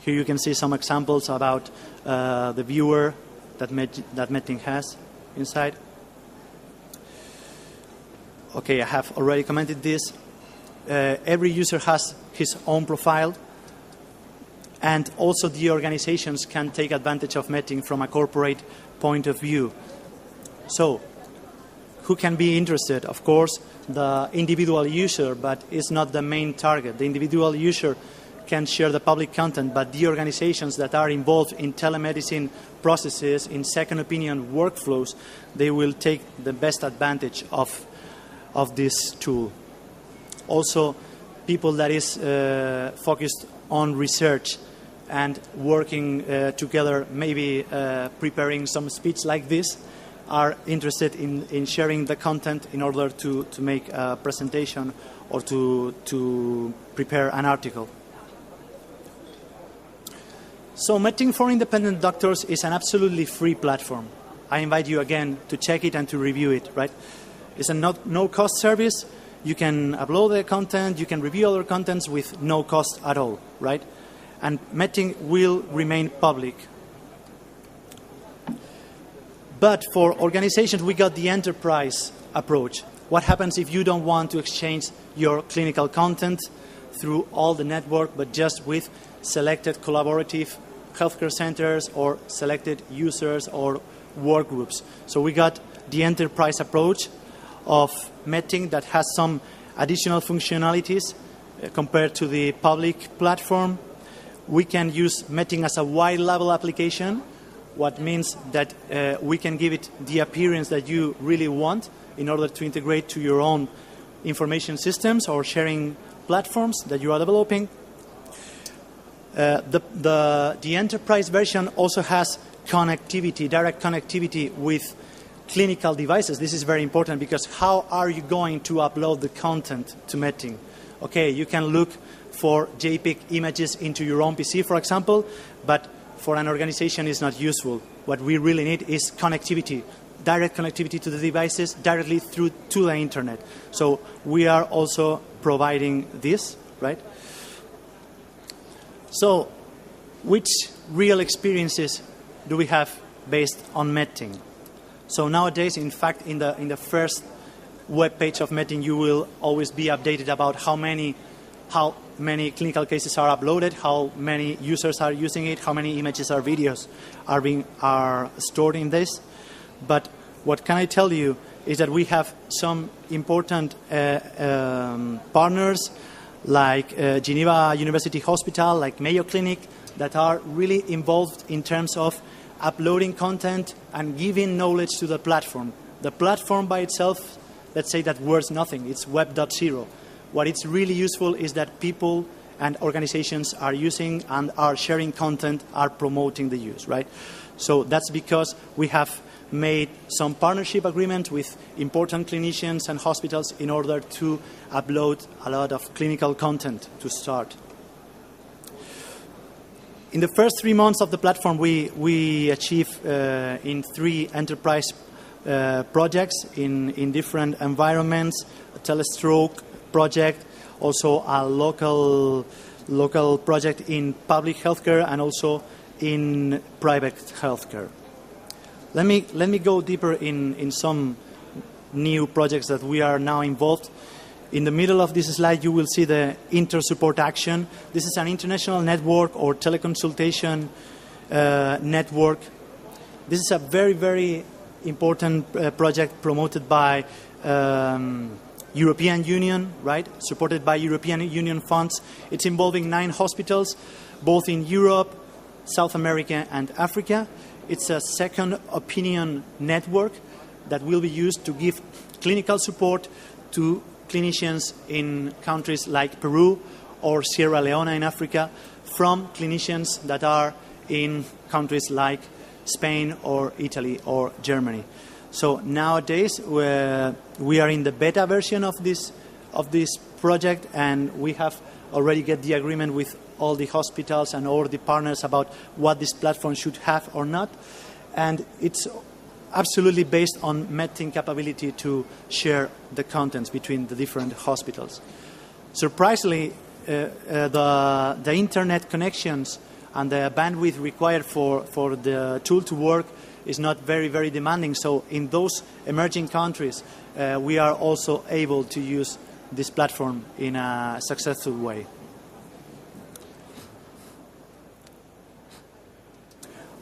Here you can see some examples about the viewer that Meeting has inside. Okay, I have already commented this. Every user has his own profile, and also the organizations can take advantage of Meeting from a corporate point of view. So, who can be interested? Of course, the individual user, but it's not the main target. The individual user can share the public content, but the organizations that are involved in telemedicine processes, in second opinion workflows, they will take the best advantage of this tool. Also, people that is focused on research and working together, maybe preparing some speech like this, are interested in sharing the content in order to make a presentation or to prepare an article. So Meeting for Independent Doctors is an absolutely free platform. I invite you again to check it and to review it, right? It's a no-cost service. You can upload the content, you can review other contents with no cost at all, right? And Meeting will remain public. But for organizations, we got the enterprise approach. What happens if you don't want to exchange your clinical content through all the network, but just with selected collaborative healthcare centers or selected users or work groups? So we got the enterprise approach of Meeting that has some additional functionalities compared to the public platform. We can use Meeting as a wide-level application, what means that we can give it the appearance that you really want in order to integrate to your own information systems or sharing platforms that you are developing. The enterprise version also has connectivity, direct connectivity with clinical devices. This is very important because how are you going to upload the content to Meeting? Okay, you can look for JPEG images into your own PC, for example, but for an organization it's not useful. What we really need is connectivity, direct connectivity to the devices directly through to the internet. So we are also providing this, right? So which real experiences do we have based on Meeting? So nowadays, in fact, in the first web page of Meeting, you will always be updated about how many clinical cases are uploaded, how many users are using it, how many images or videos are stored in this. But what can I tell you is that we have some important partners like Geneva University Hospital, like Mayo Clinic, that are really involved in terms of uploading content and giving knowledge to the platform. The platform by itself, let's say that worth nothing. It's Web.0. What it's really useful is that people and organizations are using and are sharing content, are promoting the use, right? So that's because we have made some partnership agreement with important clinicians and hospitals in order to upload a lot of clinical content to start. In the first 3 months of the platform, we achieved in 3 enterprise projects in different environments, a telestroke project, also a local project in public healthcare and also in private healthcare. Let me go deeper in some new projects that we are now involved. In the middle of this slide, you will see the Inter-Support Action. This is an international network or teleconsultation network. This is a very, very important project promoted by European Union, right? Supported by European Union funds. It's involving 9 hospitals, both in Europe, South America, and Africa. It's a second opinion network that will be used to give clinical support to clinicians in countries like Peru or Sierra Leone in Africa from clinicians that are in countries like Spain or Italy or Germany. So nowadays we are in the beta version of this project, and we have already get the agreement with all the hospitals and all the partners about what this platform should have or not. And it's absolutely based on Meeting capability to share the contents between the different hospitals. Surprisingly, the internet connections and the bandwidth required for the tool to work is not very, very demanding. So in those emerging countries, we are also able to use this platform in a successful way.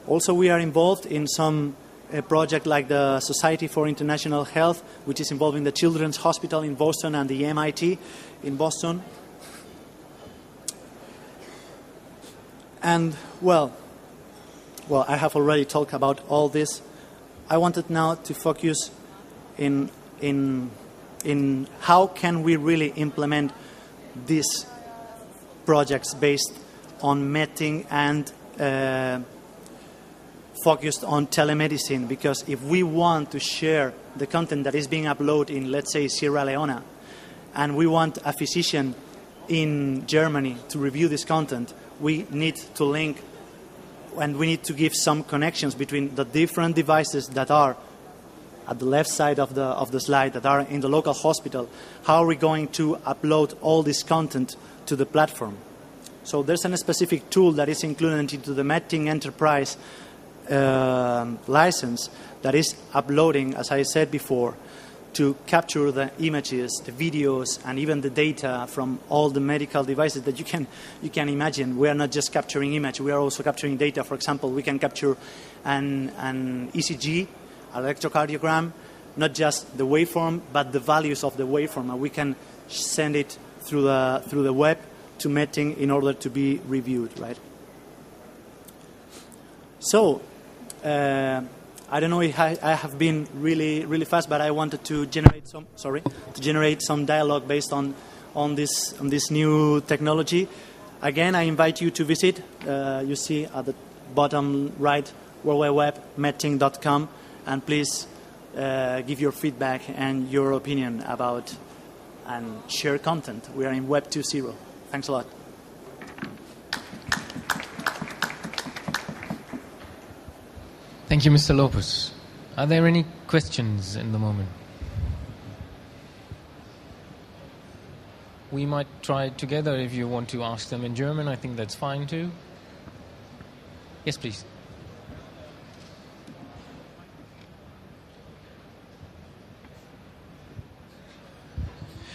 Also, we are involved in some project like the Society for International Health, which is involving the Children's Hospital in Boston and the MIT in Boston. And, well, I have already talked about all this. I wanted now to focus in how can we really implement these projects based on meeting and focused on telemedicine, because if we want to share the content that is being uploaded in, let's say, Sierra Leone, and we want a physician in Germany to review this content, we need to link and we need to give some connections between the different devices that are at the left side of the slide that are in the local hospital. How are we going to upload all this content to the platform? So there's a specific tool that is included into the Meeting Enterprise license that is uploading, as I said before, to capture the images, the videos, and even the data from all the medical devices that you can imagine. We are not just capturing image, we are also capturing data. For example, we can capture an ECG, electrocardiogram, not just the waveform, but the values of the waveform, and we can send it through the web to Meeting in order to be reviewed, right? So, I don't know if I have been really fast, but I wanted to generate some dialogue based on this new technology. Again, I invite you to visit. You see at the bottom right, www.meeting.com, and please give your feedback and your opinion about and share content. We are in Web 2.0. Thanks a lot. Thank you, Mr. Lopez. Are there any questions in the moment? We might try it together. If you want to ask them in German, I think that's fine too. Yes, please.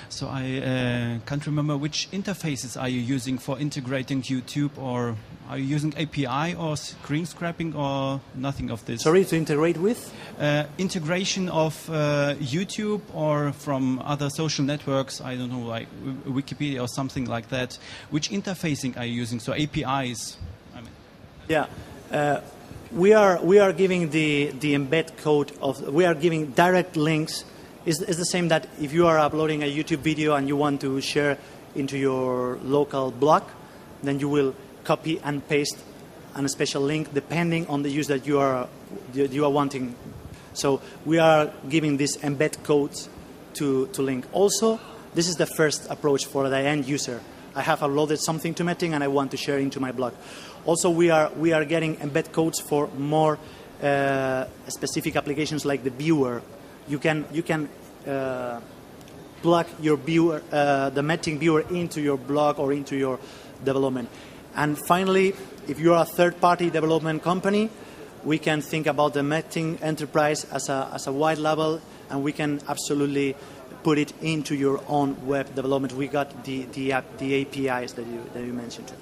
So I can't remember which interfaces are you using for integrating YouTube, or are you using API or screen scraping or nothing of this? Sorry, to integrate with? Integration of YouTube or from other social networks, I don't know, like Wikipedia or something like that. Which interfacing are you using? So APIs. I mean. Yeah. We are giving the embed code we are giving direct links. It's the same that if you are uploading a YouTube video and you want to share into your local blog, then you will copy and paste a special link depending on the use that you are wanting. So we are giving these embed codes to link. Also, this is the first approach for the end user. I have uploaded something to Meeting and I want to share into my blog. Also, we are getting embed codes for more specific applications like the viewer. You can plug your viewer, the Meeting viewer, into your blog or into your development. And finally, if you are a third-party development company, we can think about the Meeting Enterprise as a wide level, and we can absolutely put it into your own web development. We got the APIs that you mentioned.